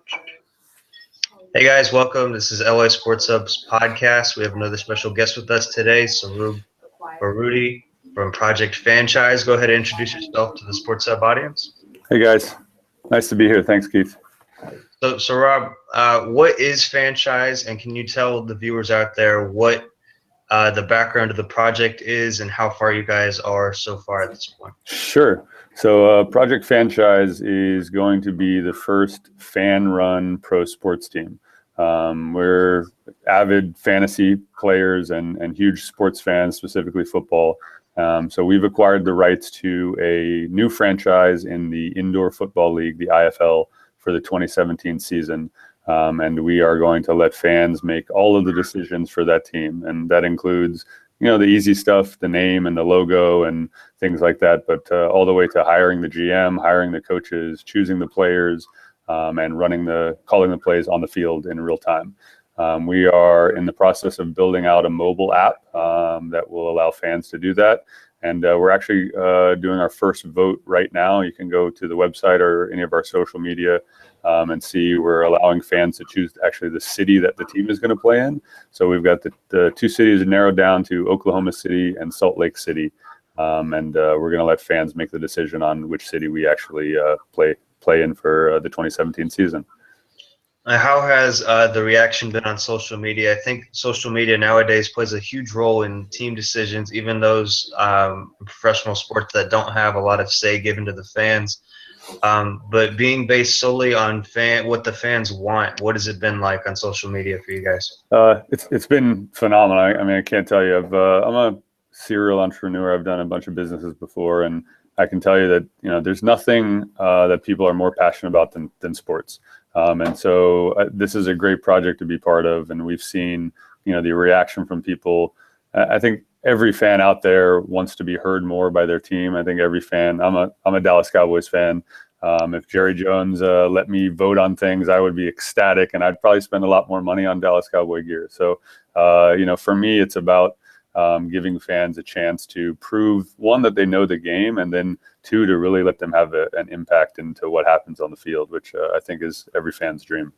Hey guys, welcome. This is LA Sports Hub's podcast. We have another special guest with us today, Sohrob Farudi from Project Franchise. Go ahead and introduce yourself to the Sports Hub audience. Hey guys, nice to be here. Thanks, Keith. So Rob, what is Franchise, and can you tell the viewers out there what the background of the project is and how far you guys are so far at this point? Sure. So Project Franchise is going to be the first fan-run pro sports team. We're avid fantasy players and huge sports fans, specifically football. So we've acquired the rights to a new franchise in the Indoor Football League, the IFL, for the 2017 season. And we are going to let fans make all of the decisions for that team. And that includes, the easy stuff, the name and the logo and things like that, but all the way to hiring the GM, hiring the coaches, choosing the players, and calling the plays on the field in real time. We are in the process of building out a mobile app that will allow fans to do that. And we're actually doing our first vote right now. You can go to the website or any of our social media and see we're allowing fans to choose actually the city that the team is going to play in. So we've got the two cities narrowed down to Oklahoma City and Salt Lake City. And we're going to let fans make the decision on which city we actually play in for the 2017 season. How has the reaction been on social media? I think social media nowadays plays a huge role in team decisions, even those professional sports that don't have a lot of say given to the fans. But being based solely on what the fans want, what has it been like on social media for you guys? It's been phenomenal. I mean, I can't tell you. I'm a serial entrepreneur. I've done a bunch of businesses before, and I can tell you that there's nothing that people are more passionate about than sports. And so this is a great project to be part of, and we've seen the reaction from people. I think every fan out there wants to be heard more by their team. I think every fan. I'm a Dallas Cowboys fan. If Jerry Jones let me vote on things, I would be ecstatic, and I'd probably spend a lot more money on Dallas Cowboy gear. So for me, it's about giving fans a chance to prove, one, that they know the game, and then two, to really let them have an impact into what happens on the field, which I think is every fan's dream.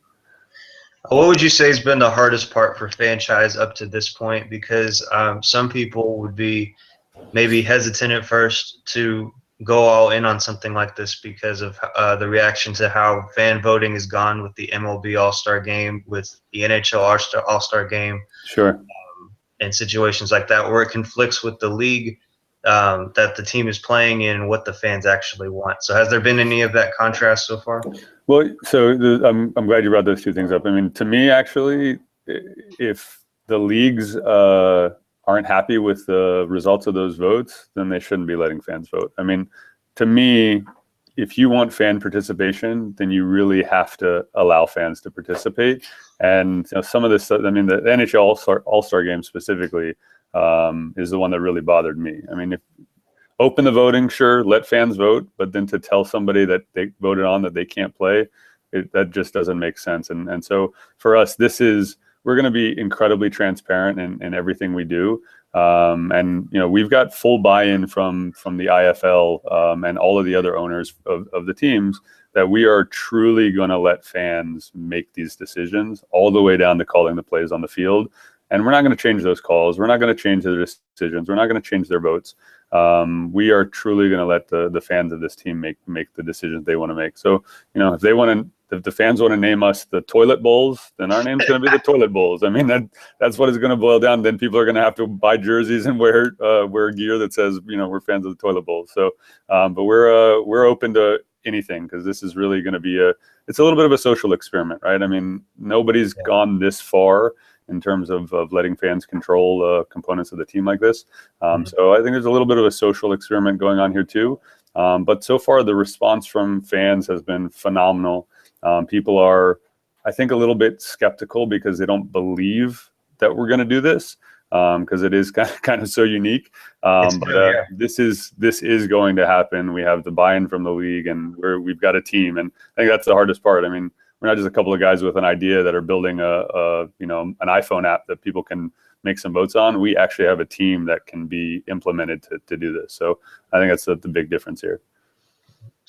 What would you say has been the hardest part for Franchise up to this point? Because some people would be maybe hesitant at first to go all in on something like this because of the reaction to how fan voting has gone with the MLB All-Star Game, with the NHL All-Star Game. Sure. And situations like that where it conflicts with the league that the team is playing in, what the fans actually want. So has there been any of that contrast so far? Well, so I'm glad you brought those two things up. I mean, to me, actually, if the leagues aren't happy with the results of those votes, then they shouldn't be letting fans vote. I mean, to me, if you want fan participation, then you really have to allow fans to participate. And some of this, I mean, the NHL All-Star Game specifically is the one that really bothered me. I mean, if open the voting, sure, let fans vote, but then to tell somebody that they voted on that they can't play, that just doesn't make sense. And so for us, we're going to be incredibly transparent in everything we do. And we've got full buy-in from the IFL and all of the other owners of the teams that we are truly going to let fans make these decisions all the way down to calling the plays on the field. And we're not going to change those calls. We're not going to change their decisions. We're not going to change their votes. We are truly going to let the fans of this team make the decisions they want to make. So, if the fans want to name us the Toilet Bowls, then our name's going to be the Toilet Bowls. I mean, that's what it's going to boil down. Then people are going to have to buy jerseys and wear gear that says, we're fans of the Toilet Bowls. So, but we're open to anything, because this is really going to be it's a little bit of a social experiment, right? I mean, nobody's gone this far in terms of letting fans control components of the team like this. So I think there's a little bit of a social experiment going on here too. But so far, the response from fans has been phenomenal. People are, I think, a little bit skeptical because they don't believe that we're going to do this, because it is kind of so unique. This is going to happen. We have the buy-in from the league, and we've got a team, and I think that's the hardest part. I mean, we're not just a couple of guys with an idea that are building an iPhone app that people can make some votes on. We actually have a team that can be implemented to do this. So I think that's the big difference here.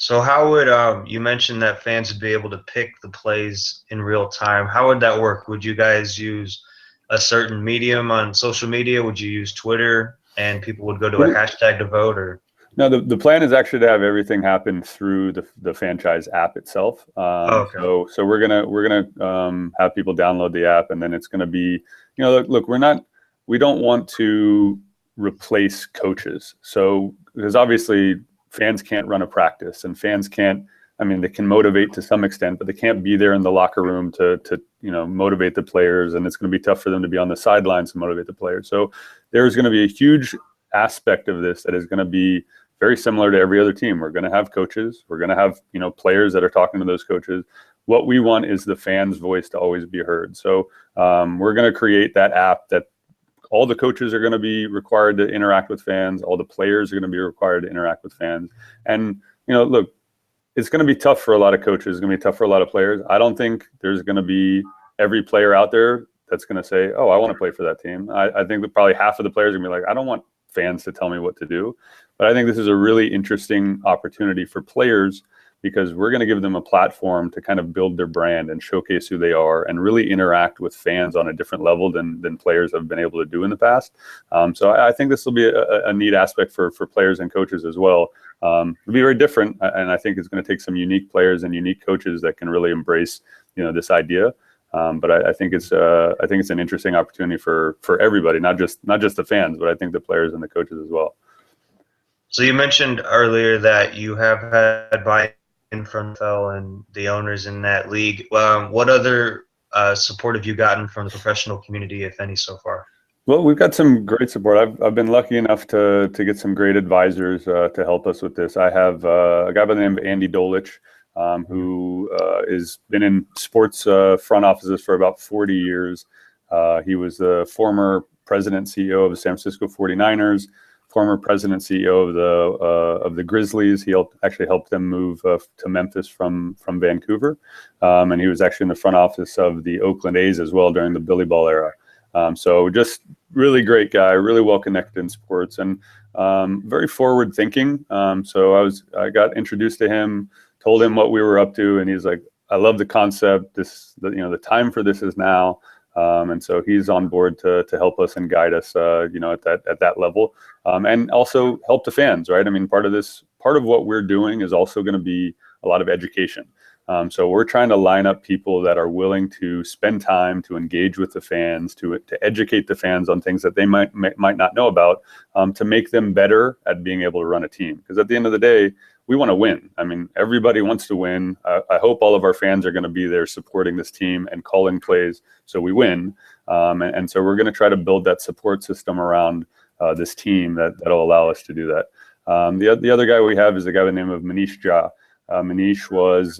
So how would you mentioned that fans would be able to pick the plays in real time? How would that work? Would you guys use a certain medium on social media? Would you use Twitter and people would go to a hashtag to vote or? No, the plan is actually to have everything happen through the franchise app itself. Oh, okay. So we're gonna have people download the app, and then it's gonna be, look, we don't want to replace coaches. So because obviously fans can't run a practice, and fans can't. I mean, they can motivate to some extent, but they can't be there in the locker room to motivate the players, and it's going to be tough for them to be on the sidelines to motivate the players. So there's going to be a huge aspect of this that is going to be very similar to every other team. We're going to have coaches. We're going to have, players that are talking to those coaches. What we want is the fans' voice to always be heard. So we're going to create that app that all the coaches are going to be required to interact with fans. All the players are going to be required to interact with fans. And, look, it's going to be tough for a lot of coaches. It's going to be tough for a lot of players. I don't think there's going to be every player out there that's going to say, oh, I want to play for that team. I think that probably half of the players are going to be like, I don't want fans to tell me what to do. But I think this is a really interesting opportunity for players because we're going to give them a platform to kind of build their brand and showcase who they are and really interact with fans on a different level than players have been able to do in the past. So I think this will be a neat aspect for players and coaches as well. It'll be very different, and I think it's going to take some unique players and unique coaches that can really embrace this idea. But I think it's an interesting opportunity for everybody, not just the fans, but I think the players and the coaches as well. So you mentioned earlier that you have had buy-in from the NFL and the owners in that league. What other support have you gotten from the professional community, if any, so far? Well, we've got some great support. I've been lucky enough to get some great advisors to help us with this. I have a guy by the name of Andy Dolich, who has been in sports front offices for about 40 years. He was the former president CEO of the San Francisco 49ers, former president CEO of the Grizzlies. He actually helped them move to Memphis from Vancouver, and he was actually in the front office of the Oakland A's as well during the Billy Ball era. So just really great guy, really well connected in sports, and very forward thinking. So I got introduced to him, told him what we were up to, and he's like, I love the concept. The time for this is now. And so he's on board to help us and guide us, at that level, and also help the fans, right? I mean, part of what we're doing is also going to be a lot of education. So we're trying to line up people that are willing to spend time to engage with the fans, to educate the fans on things that they might not know about, to make them better at being able to run a team. Because at the end of the day, we want to win. I mean, everybody wants to win. I hope all of our fans are going to be there supporting this team and calling plays so we win. And so we're going to try to build that support system around this team that'll allow us to do that. The other guy we have is a guy by the name of Manish Jha. Manish was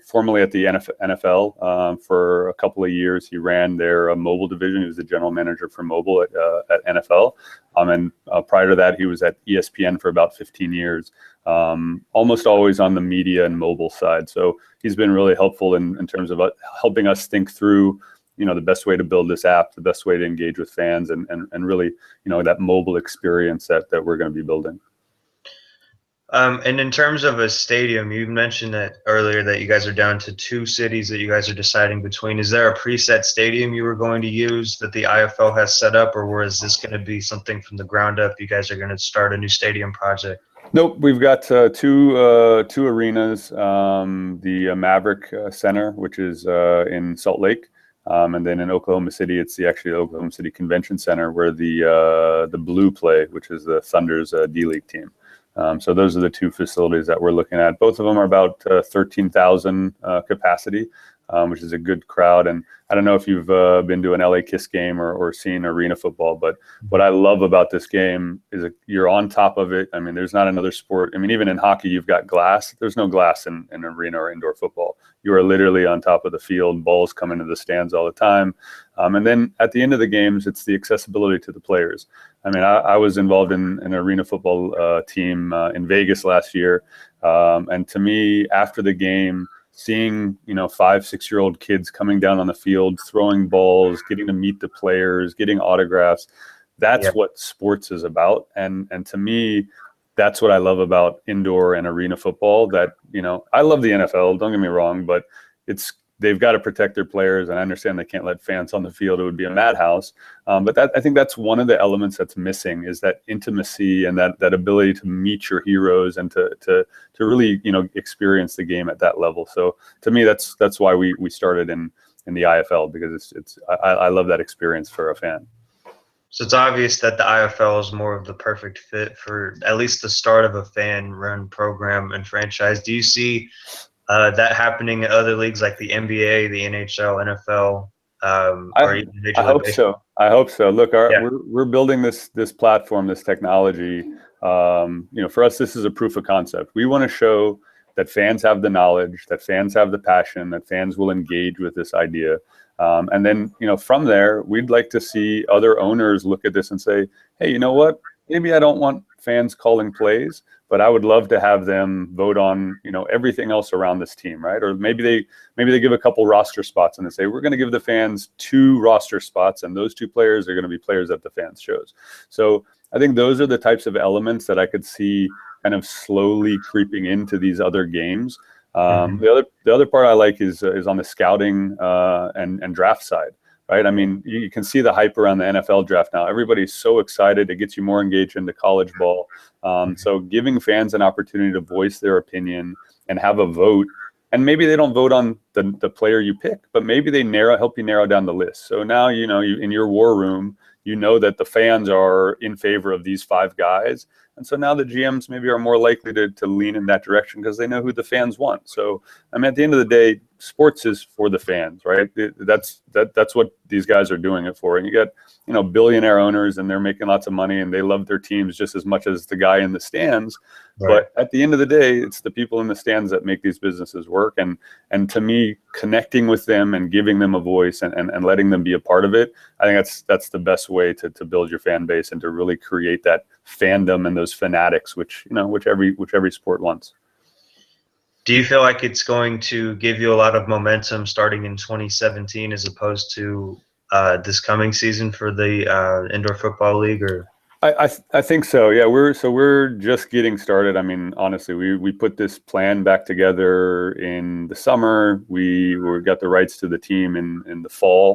formerly at the NFL for a couple of years. He ran their mobile division. He was the general manager for mobile at NFL. And prior to that, he was at ESPN for about 15 years, almost always on the media and mobile side. So he's been really helpful in terms of helping us think through, the best way to build this app, the best way to engage with fans, and really, that mobile experience that we're going to be building. And in terms of a stadium, you mentioned that earlier that you guys are down to 2 cities that you guys are deciding between. Is there a preset stadium you were going to use that the IFL has set up, or is this going to be something from the ground up? You guys are going to start a new stadium project? Nope, we've got two arenas, the Maverick Center, which is in Salt Lake, and then in Oklahoma City, it's actually the Oklahoma City Convention Center where the Blue play, which is the Thunder's D-League team. So those are the 2 facilities that we're looking at. Both of them are about 13,000 capacity, which is a good crowd. And I don't know if you've been to an LA Kiss game or seen arena football, but what I love about this game is that you're on top of it. I mean, there's not another sport. I mean, even in hockey, you've got glass. There's no glass in arena or indoor football. You are literally on top of the field. Balls come into the stands all the time. And then at the end of the games, it's the accessibility to the players. I mean, I was involved in an arena football team in Vegas last year. And to me, after the game, seeing 5-6-year-old kids coming down on the field, throwing balls, getting to meet the players, getting autographs, that's what sports is about. And to me, that's what I love about indoor and arena football. That, I love the NFL, don't get me wrong, but they've got to protect their players, and I understand they can't let fans on the field. It would be a madhouse. But I think that's one of the elements that's missing, is that intimacy and that ability to meet your heroes and to really, experience the game at that level. So to me, that's why we started in the IFL, because I love that experience for a fan. So it's obvious that the IFL is more of the perfect fit for at least the start of a fan-run program and franchise. Do you see that happening in other leagues like the NBA, the NHL, NFL, or even Major I League hope Baseball? so. I hope so. Look, Yeah. we're building this platform, this technology. For us, this is a proof of concept. We want to show that fans have the knowledge, that fans have the passion, that fans will engage with this idea. And then, from there, we'd like to see other owners look at this and say, hey, you know what? Maybe I don't want fans calling plays, but I would love to have them vote on, everything else around this team, right? Or maybe they give a couple roster spots and they say, we're going to give the fans 2 roster spots, and those 2 players are going to be players that the fans chose. So I think those are the types of elements that I could see kind of slowly creeping into these other games. The other part I like is on the scouting and draft side, right? I mean, you can see the hype around the NFL draft now. Everybody's so excited. It gets you more engaged into college ball. So giving fans an opportunity to voice their opinion and have a vote, and maybe they don't vote on the player you pick, but maybe they help you narrow down the list. So now, you in your war room, that the fans are in favor of these 5 guys. And so now the GMs maybe are more likely to lean in that direction because they know who the fans want. So, I mean, at the end of the day, sports is for the fans, right? That's what these guys are doing it for. And you got, billionaire owners, and they're making lots of money, and they love their teams just as much as the guy in the stands. Right. But at the end of the day, it's the people in the stands that make these businesses work. And to me, connecting with them and giving them a voice and letting them be a part of it, I think that's the best way to build your fan base and to really create that fandom and those fanatics, which every sport wants. Do you feel like it's going to give you a lot of momentum starting in 2017 as opposed to this coming season for the Indoor Football League? Or I think so. Yeah, we're just getting started. I mean, honestly, we put this plan back together in the summer. We got the rights to the team in the fall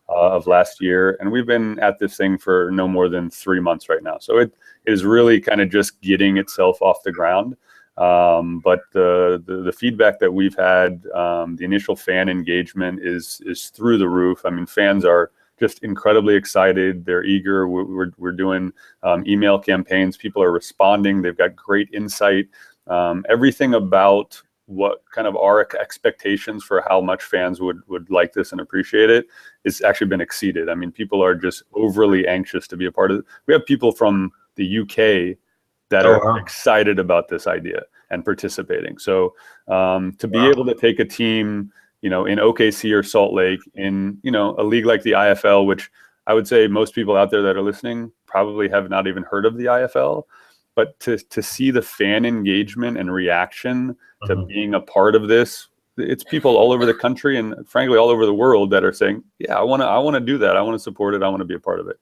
of last year, and we've been at this thing for no more than 3 months right now. So it is really kind of just getting itself off the ground. But the feedback that we've had, the initial fan engagement is through the roof. I mean, fans are just incredibly excited. They're eager. We're doing email campaigns. People are responding. They've got great insight. Everything about what kind of our expectations for how much fans would like this and appreciate it is actually been exceeded. I mean, people are just overly anxious to be a part of it. We have people from the UK that are excited about this idea and participating. So to be able to take a team, in OKC or Salt Lake in, a league like the IFL, which I would say most people out there that are listening probably have not even heard of the IFL, but to see the fan engagement and reaction to being a part of this, it's people all over the country and frankly all over the world that are saying, yeah, I want to do that. I want to support it. I want to be a part of it.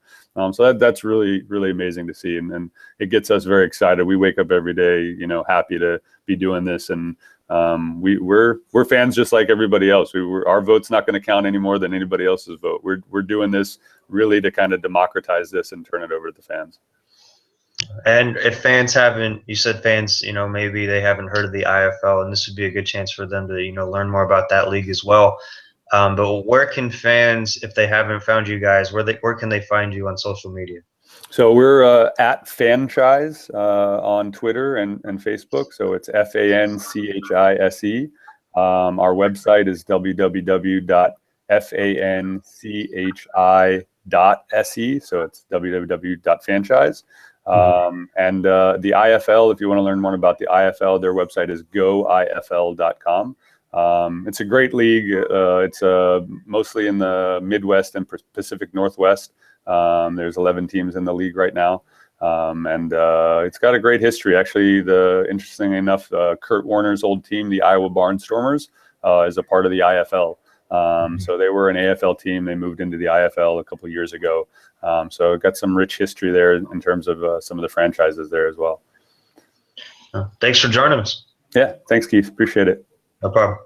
So that's really, really amazing to see. And it gets us very excited. We wake up every day, happy to be doing this. And we're fans just like everybody else. Our vote's not going to count any more than anybody else's vote. We're doing this really to kind of democratize this and turn it over to the fans. And if fans haven't, you said fans, maybe they haven't heard of the IFL, and this would be a good chance for them to, learn more about that league as well. But where can fans, if they haven't found you guys, where can they find you on social media? So we're at Fanchise on Twitter and Facebook. So it's FANCHISE. Our website is www.fanchi.se. So it's www.fanchise. And the IFL, if you want to learn more about the IFL, their website is goifl.com. It's a great league. It's mostly in the Midwest and Pacific Northwest. There's 11 teams in the league right now. And it's got a great history. Actually, interestingly enough, Kurt Warner's old team, the Iowa Barnstormers, is a part of the IFL. So they were an AFL team. They moved into the IFL a couple of years ago. So it got some rich history there in terms of some of the franchises there as well. Thanks for joining us. Yeah, thanks, Keith. Appreciate it. No problem.